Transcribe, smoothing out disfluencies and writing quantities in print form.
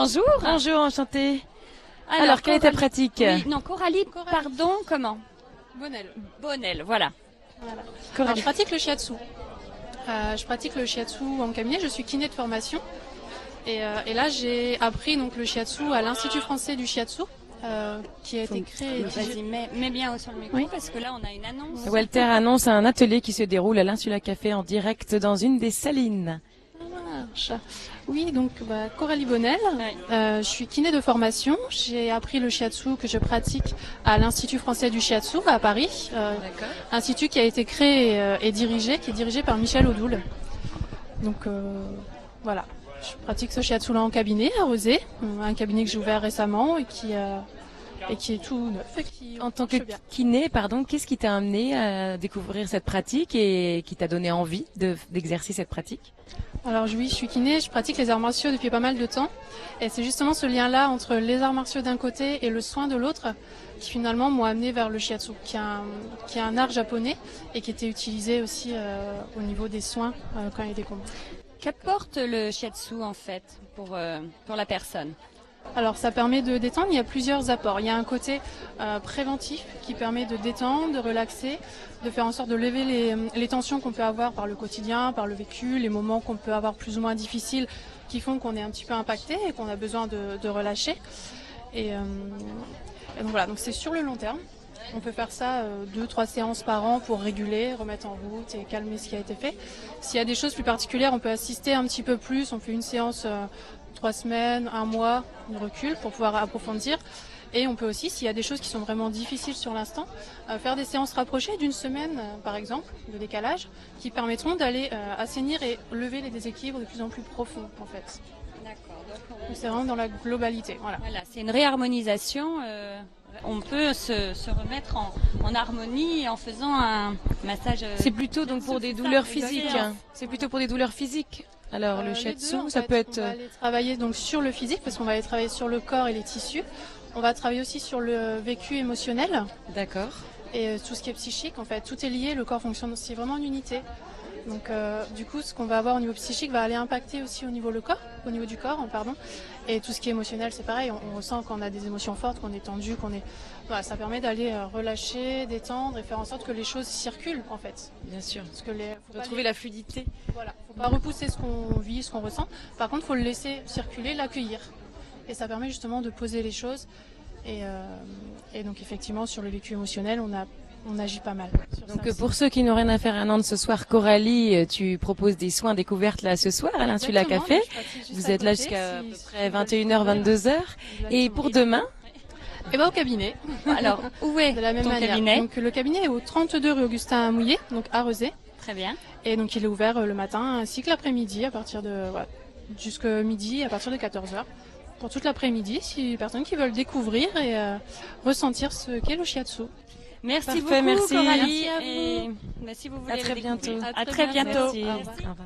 bonjour. Bonjour, enchantée. Alors, quelle est ta pratique? Oui, non, Coralie, pardon, comment? Bonnel. Bonnel, voilà. Alors, je pratique le shiatsu. Je pratique le shiatsu en cabinet, je suis kiné de formation. Et là, j'ai appris donc, le shiatsu à l'Institut français du shiatsu, qui a été créé. Vas-y, mets bien sur le micro, oui. Parce que là, on a une annonce. Walter annonce un atelier qui se déroule à l'Insula Café en direct dans une des salines. Oui, donc Coralie Bonnel, je suis kiné de formation. J'ai appris le shiatsu que je pratique à l'Institut français du shiatsu à Paris. Institut qui a été créé et dirigé, qui est dirigé par Michel Audoul. Donc voilà, je pratique ce shiatsu là en cabinet à Rosé, un cabinet que j'ai ouvert récemment et qui est tout neuf. En tant que kiné, qu'est-ce qui t'a amené à découvrir cette pratique et qui t'a donné envie d'exercer cette pratique? Alors oui, je suis kiné, je pratique les arts martiaux depuis pas mal de temps. Et c'est justement ce lien-là entre les arts martiaux d'un côté et le soin de l'autre qui finalement m'ont amené vers le shiatsu, qui est un art japonais et qui était utilisé aussi au niveau des soins quand il y a des combats. Qu'apporte le shiatsu en fait pour la personne? Alors ça permet de détendre, il y a plusieurs apports. Il y a un côté préventif qui permet de détendre, de relaxer, de faire en sorte de lever les tensions qu'on peut avoir par le quotidien, par le vécu, les moments qu'on peut avoir plus ou moins difficiles qui font qu'on est un petit peu impacté et qu'on a besoin de relâcher. Et donc voilà, donc c'est sur le long terme. On peut faire ça 2-3 séances par an pour réguler, remettre en route et calmer ce qui a été fait. S'il y a des choses plus particulières, on peut assister un petit peu plus. On fait une séance 3 semaines, 1 mois, on recule pour pouvoir approfondir. Et on peut aussi, s'il y a des choses qui sont vraiment difficiles sur l'instant, faire des séances rapprochées d'une semaine, par exemple, de décalage, qui permettront d'aller assainir et lever les déséquilibres de plus en plus profonds, en fait. D'accord. Donc c'est vraiment dans la globalité. Voilà, c'est une réharmonisation. On peut se remettre en harmonie en faisant un massage. C'est plutôt donc pour des douleurs physiques. C'est plutôt pour des douleurs physiques. Alors le shiatsu, ça peut être. On va aller travailler donc sur le physique parce qu'on va aller travailler sur le corps et les tissus. On va travailler aussi sur le vécu émotionnel. D'accord. Et tout ce qui est psychique, en fait, tout est lié. Le corps fonctionne aussi vraiment en unité. Donc du coup, ce qu'on va avoir au niveau psychique va aller impacter aussi au niveau du corps, pardon. Et tout ce qui est émotionnel, c'est pareil. On ressent qu'on a des émotions fortes, qu'on est tendu, Voilà, ça permet d'aller relâcher, détendre et faire en sorte que les choses circulent en fait. Bien sûr. Parce que faut trouver la fluidité. Voilà, faut pas repousser ce qu'on vit, ce qu'on ressent. Par contre, faut le laisser circuler, l'accueillir. Et ça permet justement de poser les choses. Et donc effectivement, sur le vécu émotionnel, on agit pas mal. Donc pour ceux qui n'ont rien à faire un an de ce soir, Coralie, tu proposes des soins découvertes là ce soir à l'Insula Café. Vous êtes là jusqu'à peu près 21h, 22h. Et pour demain? Et au cabinet. Alors, où est de la même manière. Cabinet? Donc le cabinet est au 32 rue Augustin Mouillet, donc à Rezé. Très bien. Et donc il est ouvert le matin ainsi que l'après-midi à partir de jusqu'à midi à partir de 14h. Pour toute l'après-midi, si les personnes qui veulent découvrir et ressentir ce qu'est le shiatsu. Merci beaucoup, merci. Coralie. Merci à vous. Et si vous voulez à très bientôt. À très bientôt. Merci. Au revoir.